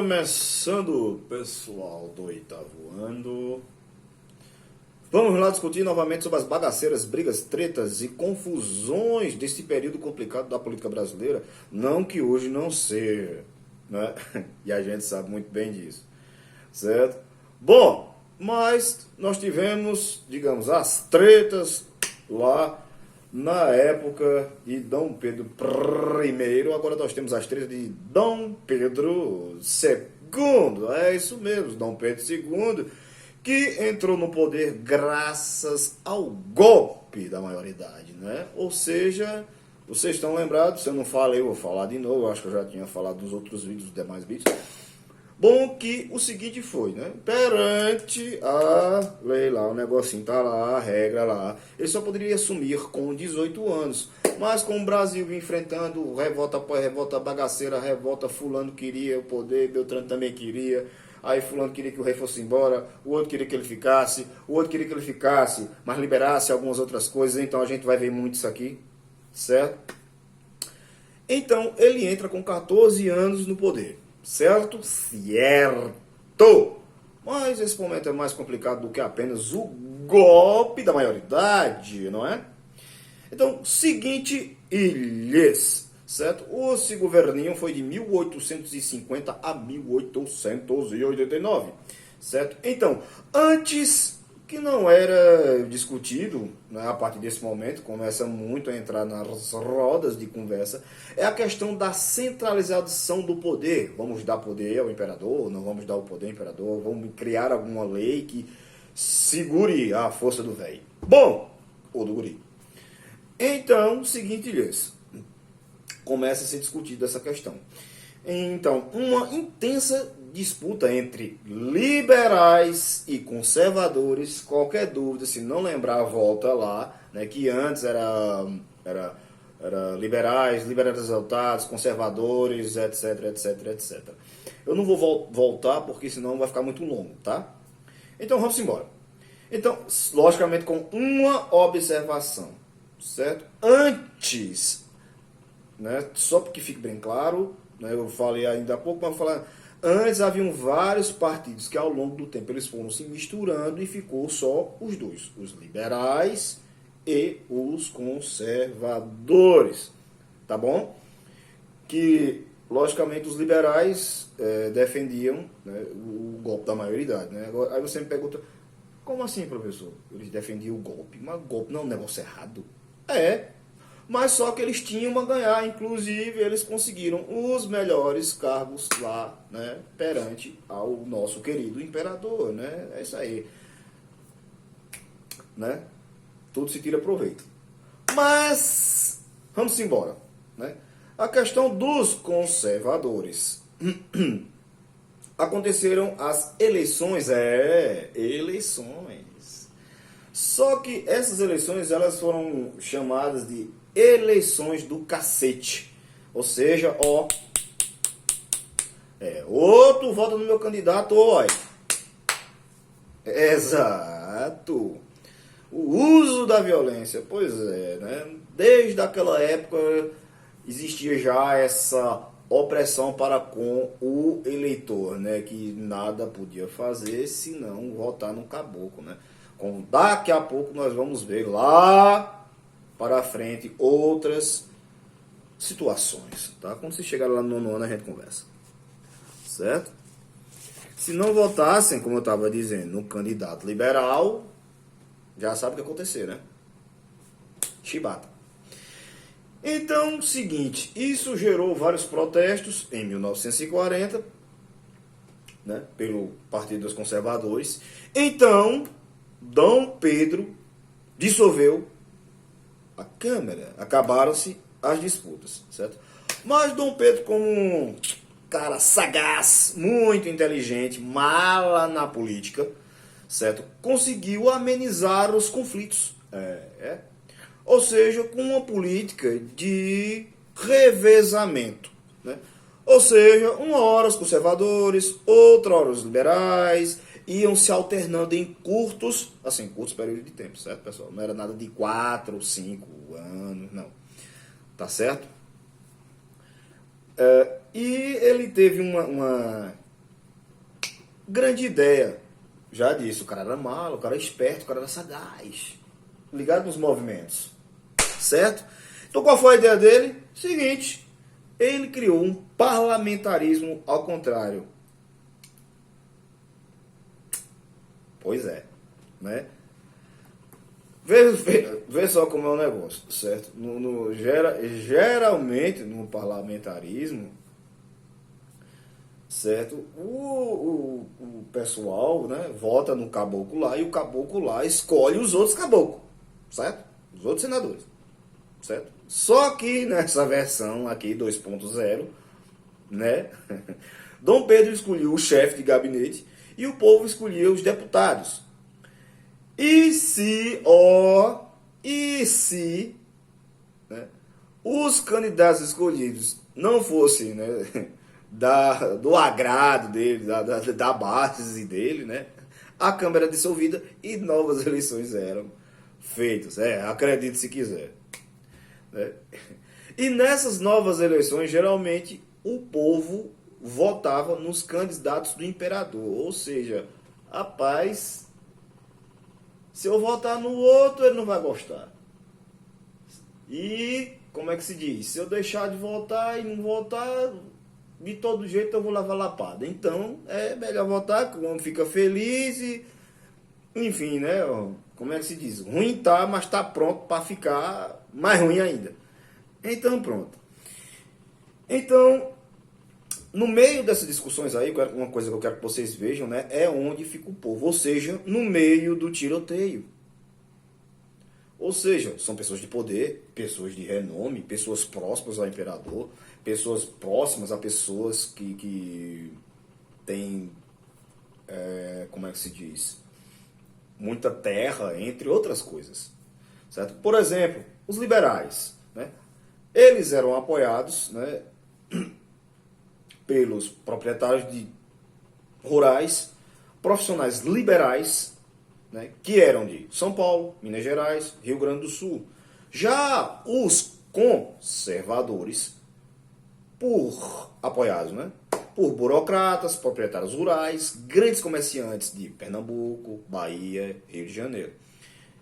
Começando, pessoal do oitavo ano. Vamos lá discutir novamente sobre as bagaceiras, brigas, tretas e confusões desse período complicado da política brasileira. Não que hoje não seja, né? E a gente sabe muito bem disso, certo? Bom, mas nós tivemos, digamos, as tretas lá na época de Dom Pedro I. Agora nós temos as tretas de Dom Pedro II. É isso mesmo, Dom Pedro II, que entrou no poder graças ao golpe da maioridade, né? Ou seja, vocês estão lembrados, se eu não falei, eu vou falar de novo, eu acho que eu já tinha falado nos outros vídeos, dos demais vídeos. Bom, que o seguinte foi, né? Perante a lei lá, o negocinho tá lá, a regra lá, ele só poderia assumir com 18 anos. Mas com o Brasil enfrentando revolta após revolta, bagaceira, revolta, fulano queria o poder, Beltrano também queria. Aí fulano queria que o rei fosse embora, o outro queria que ele ficasse, o outro queria que ele ficasse, mas liberasse algumas outras coisas. Então a gente vai ver muito isso aqui, certo? Então ele entra com 14 anos no poder. Certo? Certo! Mas esse momento é mais complicado do que apenas o golpe da maioridade, não é? Então, seguinte ilhas, certo? Esse governinho foi de 1850 a 1889, certo? Então, antes que não era discutido, né, a partir desse momento, começa muito a entrar nas rodas de conversa, é a questão da centralização do poder. Vamos dar poder ao imperador? Não vamos dar o poder ao imperador? Vamos criar alguma lei que segure a força do velho? Bom, ou do guri. Então, seguinte, Ilhas, começa a ser discutida essa questão. Então, uma intensa disputa entre liberais e conservadores. Qualquer dúvida, se não lembrar, volta lá, né, que antes era liberais exaltados, conservadores, etc, etc, etc. Eu não vou voltar porque senão vai ficar muito longo, tá? Então vamos embora. Então, logicamente com uma observação, certo? Antes, né, só porque fique bem claro, né, eu falei ainda há pouco, mas vou falar. Antes haviam vários partidos que ao longo do tempo eles foram se misturando e ficou só os dois, os liberais e os conservadores, tá bom? Que, logicamente, os liberais defendiam, né, o golpe da maioridade, né? Aí você me pergunta, como assim, professor? Eles defendiam o golpe, mas o golpe não é um negócio errado? Mas só que eles tinham a ganhar, inclusive eles conseguiram os melhores cargos lá, né, perante ao nosso querido imperador, né? É isso aí, né? Tudo se tira proveito. Mas vamos embora, né? A questão dos conservadores. Aconteceram as eleições, eleições. Só que essas eleições elas foram chamadas de eleições do cacete. Ou seja, ó, outro vota no meu candidato, ó. Exato. O uso da violência, pois é, né? Desde aquela época existia já essa opressão para com o eleitor, né? Que nada podia fazer senão votar no caboclo, né? Como daqui a pouco nós vamos ver lá para frente outras situações, tá? Quando você chegar lá no nono ano a gente conversa, certo? Se não votassem, como eu estava dizendo, no candidato liberal, já sabe o que acontecer, né? Chibata. Então, seguinte, isso gerou vários protestos em 1940, né, pelo Partido dos Conservadores. Então, Dom Pedro dissolveu a Câmara, acabaram-se as disputas, certo? Mas Dom Pedro, como um cara sagaz, muito inteligente, mala na política, certo? Conseguiu amenizar os conflitos, ou seja, com uma política de revezamento, né? Ou seja, uma hora os conservadores, outra hora os liberais, iam se alternando em curtos períodos de tempo, certo, pessoal? Não era nada de 4 ou 5 anos, não. Tá certo? E ele teve uma grande ideia. Já disse, o cara era malo, o cara era esperto, o cara era sagaz. Ligado nos movimentos. Certo? Então qual foi a ideia dele? Seguinte, ele criou um parlamentarismo ao contrário. Pois é, né? Vê só como é o negócio, certo? Geralmente no parlamentarismo, certo? O pessoal, né, vota no caboclo lá e o caboclo lá escolhe os outros caboclos, certo? Os outros senadores, certo? Só que nessa versão aqui 2.0, né? Dom Pedro escolheu o chefe de gabinete e o povo escolheu os deputados. E se, né, os candidatos escolhidos não fossem, né, do agrado dele, da base dele, né, a Câmara era dissolvida e novas eleições eram feitas. Acredite se quiser. Né? E nessas novas eleições, geralmente, o povo votava nos candidatos do imperador. Ou seja, rapaz, se eu votar no outro, ele não vai gostar. E, como é que se diz? Se eu deixar de votar e não votar, de todo jeito eu vou levar lapada. Então, é melhor votar, que o homem fica feliz e... Enfim, né? Como é que se diz? Ruim tá, mas tá pronto para ficar mais ruim ainda. Então, pronto. Então, no meio dessas discussões aí, uma coisa que eu quero que vocês vejam, né, é onde fica o povo. Ou seja, no meio do tiroteio. Ou seja, são pessoas de poder, pessoas de renome, pessoas próximas ao imperador, pessoas próximas a pessoas que têm, como é que se diz, muita terra, entre outras coisas. Certo? Por exemplo, os liberais, né, eles eram apoiados, né, pelos proprietários de rurais, profissionais liberais, né, que eram de São Paulo, Minas Gerais, Rio Grande do Sul. Já os conservadores, apoiados, né, por burocratas, proprietários rurais, grandes comerciantes de Pernambuco, Bahia, Rio de Janeiro.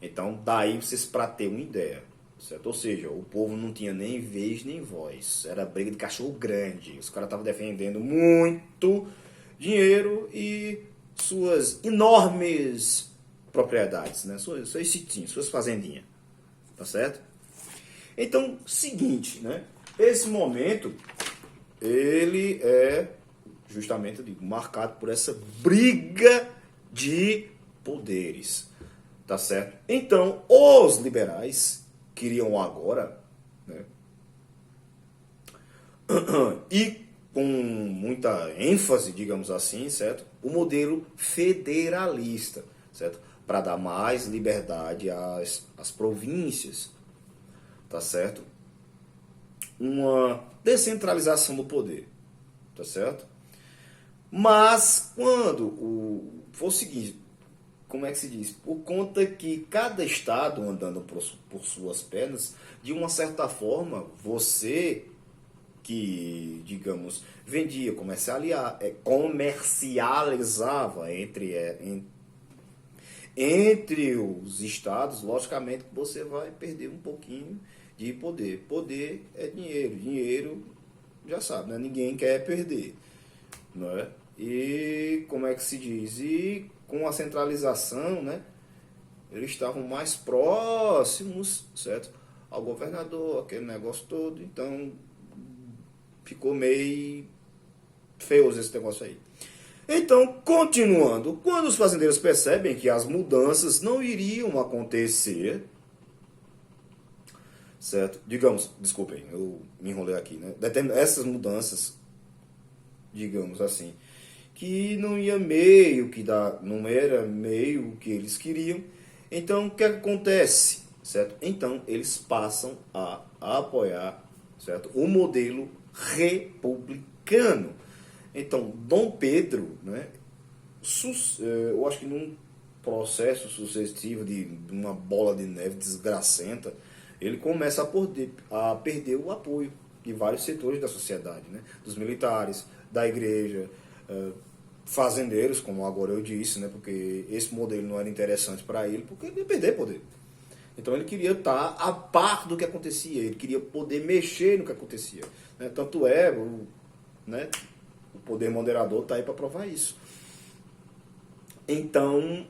Então, daí vocês para ter uma ideia. Certo? Ou seja, o povo não tinha nem vez nem voz. Era briga de cachorro grande. Os caras estavam defendendo muito dinheiro e suas enormes propriedades, né? Seus sitinhos, suas fazendinhas. Tá certo? Então, seguinte, né? Esse momento, ele é justamente, eu digo, marcado por essa briga de poderes. Tá certo? Então, os liberais queriam agora, né, e com muita ênfase, digamos assim, certo? O modelo federalista, certo? Para dar mais liberdade às províncias, tá certo? Uma descentralização do poder, tá certo? Mas quando for o seguinte, como é que se diz? Por conta que cada estado andando por suas pernas, de uma certa forma, você que, digamos, vendia, comercializava entre os estados, logicamente você vai perder um pouquinho de poder. Poder é dinheiro. Dinheiro, já sabe, né? Ninguém quer perder. Não é? E como é que se diz? E com a centralização, né, eles estavam mais próximos, certo, ao governador, aquele negócio todo. Então ficou meio feioso esse negócio aí. Então, continuando, quando os fazendeiros percebem que as mudanças não iriam acontecer, certo? Digamos, desculpem, eu me enrolei aqui, né? Essas mudanças, digamos assim, que não ia meio que dar, não era meio que eles queriam. Então, o que acontece, certo? Então, eles passam a apoiar, certo, o modelo republicano. Então, Dom Pedro, né, eu acho que num processo sucessivo de uma bola de neve desgracenta, ele começa a perder o apoio de vários setores da sociedade, né? Dos militares, da igreja, fazendeiros, como agora eu disse, né? Porque esse modelo não era interessante para ele, porque ele ia perder poder. Então ele queria estar a par do que acontecia, ele queria poder mexer no que acontecia, né? Tanto é, né, o poder moderador está aí para provar isso. Então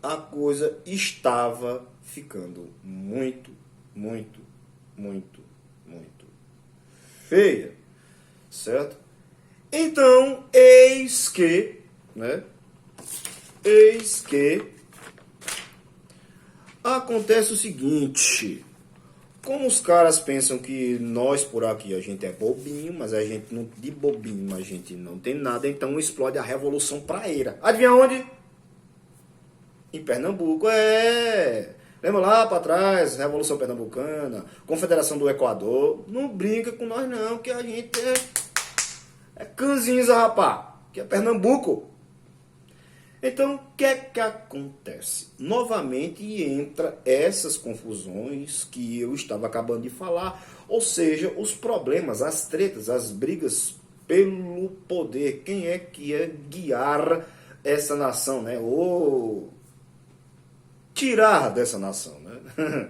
a coisa estava ficando muito, muito, muito, muito feia, certo? Então, eis que acontece o seguinte: como os caras pensam que nós por aqui a gente é bobinho, mas a gente não, de bobinho a gente não tem nada, então explode a Revolução Praeira. Adivinha onde? Em Pernambuco, Lembra lá para trás, Revolução Pernambucana, Confederação do Equador. Não brinca com nós não, que a gente é canzinza, rapaz, que é Pernambuco. Então, o que é que acontece? Novamente entra essas confusões que eu estava acabando de falar, ou seja, os problemas, as tretas, as brigas pelo poder. Quem é que ia guiar essa nação, né? Ou tirar dessa nação, né?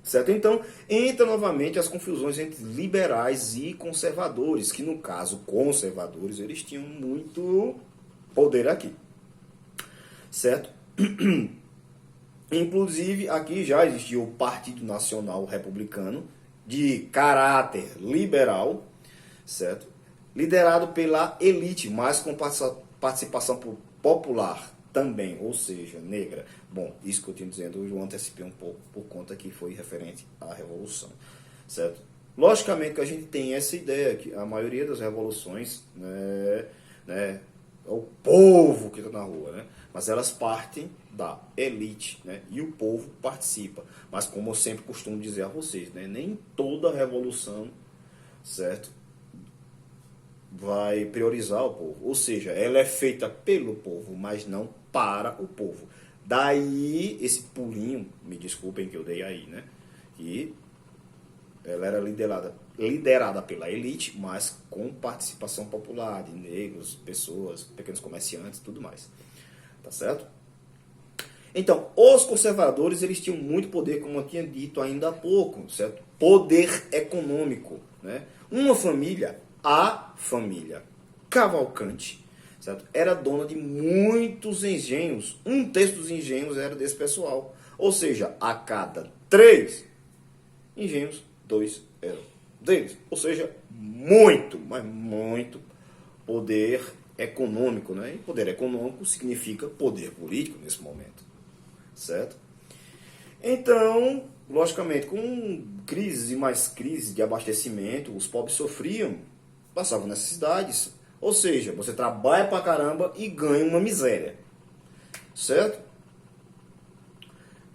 Certo? Então, entra novamente as confusões entre liberais e conservadores, que no caso, conservadores, eles tinham muito poder aqui. Certo? Inclusive, aqui já existia o Partido Nacional Republicano, de caráter liberal, certo? Liderado pela elite, mas com participação popular também, ou seja, negra. Bom, isso que eu tinha dizendo, eu antecipei um pouco, por conta que foi referente à Revolução, certo? Logicamente que a gente tem essa ideia, que a maioria das revoluções, né, é o povo que está na rua, né? Mas elas partem da elite, né? E o povo participa. Mas como eu sempre costumo dizer a vocês, né? Nem toda revolução, certo, vai priorizar o povo. Ou seja, ela é feita pelo povo, mas não para o povo. Daí esse pulinho, me desculpem que eu dei aí, né? Que ela era liderada pela elite, mas com participação popular de negros, pessoas, pequenos comerciantes, tudo mais. Tá certo? Então, os conservadores, eles tinham muito poder, como eu tinha dito ainda há pouco, certo? Poder econômico, né? Uma família, a família Cavalcante, certo? Era dona de muitos engenhos. Um terço dos engenhos era desse pessoal. Ou seja, a cada 3 engenhos, 2 eram deles. Ou seja, muito, mas muito poder econômico, né? E poder econômico significa poder político nesse momento, certo? Então, logicamente, com crises e mais crises de abastecimento, os pobres sofriam, passavam necessidades. Ou seja, você trabalha pra caramba e ganha uma miséria, certo?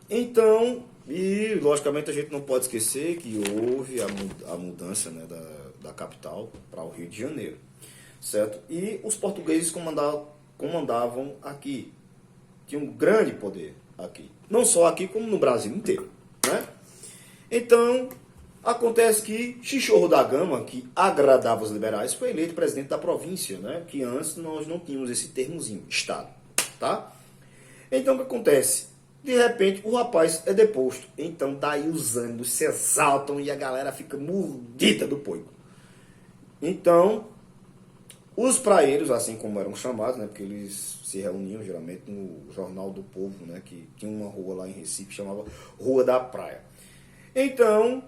Então, e logicamente a gente não pode esquecer que houve a mudança, né, da capital para o Rio de Janeiro, certo? E os portugueses comandavam aqui, tinham um grande poder aqui, não só aqui como no Brasil inteiro, né? Então, acontece que Chichorro da Gama, que agradava os liberais, foi eleito presidente da província, né? Que antes nós não tínhamos esse termozinho, Estado, tá? Então, o que acontece? De repente, o rapaz é deposto. Então, daí os ânimos se exaltam e a galera fica mordida do poico. Então, os praeiros, assim como eram chamados, né, porque eles se reuniam geralmente no Jornal do Povo, né, que tinha uma rua lá em Recife, chamava Rua da Praia. Então,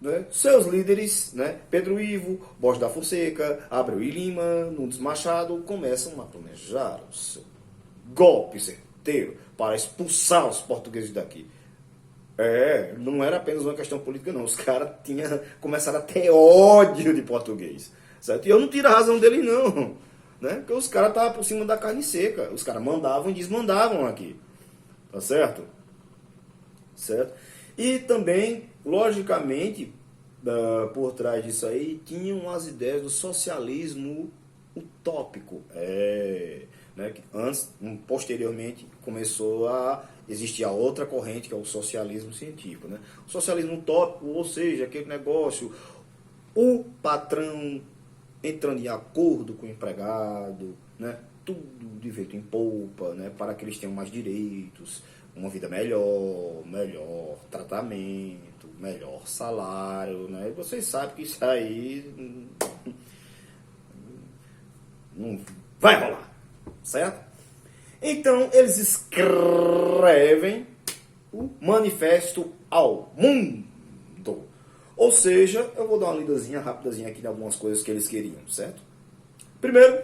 né, seus líderes, né, Pedro Ivo, Borges da Fonseca, Abreu e Lima, Nunes Machado, começam a planejar o seu golpe certeiro para expulsar os portugueses daqui. Não era apenas uma questão política, não. Os caras começaram a ter ódio de português. Certo? E eu não tiro a razão dele, não. Né? Porque os caras estavam por cima da carne seca. Os caras mandavam e desmandavam aqui. Tá certo? Certo? E também, logicamente, por trás disso aí, tinham as ideias do socialismo utópico. Né? Que antes, posteriormente, começou a existir a outra corrente, que é o socialismo científico. Né? O socialismo utópico, ou seja, aquele negócio... o patrão entrando em acordo com o empregado, né? Tudo de vento em polpa, né? Para que eles tenham mais direitos, uma vida melhor, melhor tratamento, melhor salário, né? E vocês sabem que isso aí não vai rolar, certo? Então eles escrevem o manifesto ao mundo. Ou seja, eu vou dar uma lidazinha rapidazinha aqui de algumas coisas que eles queriam, certo? Primeiro,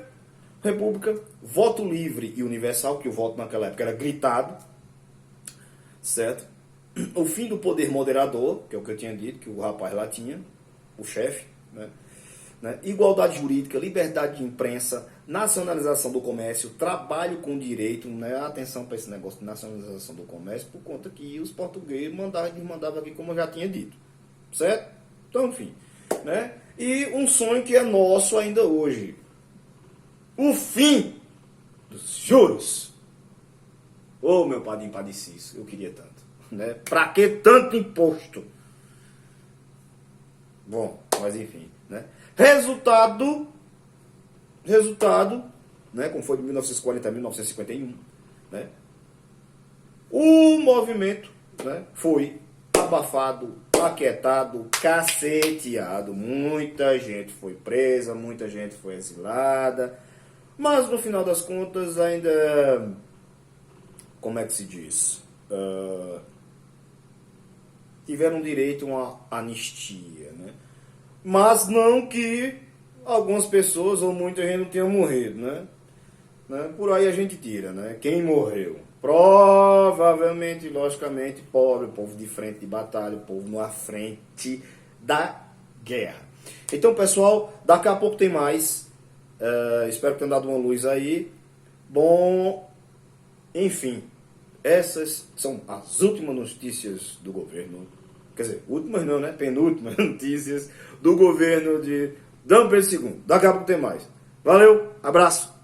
república, voto livre e universal, que o voto naquela época era gritado, certo? O fim do poder moderador, que é o que eu tinha dito, que o rapaz lá tinha, o chefe, né? Igualdade jurídica, liberdade de imprensa, nacionalização do comércio, trabalho com direito, né? Atenção para esse negócio de nacionalização do comércio, por conta que os portugueses mandavam aqui, como eu já tinha dito, certo? Então, enfim, né? E um sonho que é nosso ainda hoje, o fim dos juros. Ô, meu padrinho padecido, eu queria tanto, né? Pra que tanto imposto? Bom, mas enfim, né? Resultado, né? Como foi de 1940 a 1951, né? O movimento, né? Foi abafado, aquietado, caceteado. Muita gente foi presa, muita gente foi exilada. Mas no final das contas ainda, como é que se diz? Tiveram direito a uma anistia, né? Mas não que algumas pessoas ou muita gente não tenha morrido, né? Por aí a gente tira, né? Quem morreu? Provavelmente, logicamente, pobre, o povo de frente de batalha, o povo na frente da guerra. Então, pessoal, daqui a pouco tem mais. Espero que tenham dado uma luz aí. Bom, enfim, essas são as últimas notícias do governo. Quer dizer, últimas não, né? Penúltimas notícias do governo de D. Pedro II. Daqui a pouco tem mais. Valeu, abraço,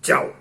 tchau.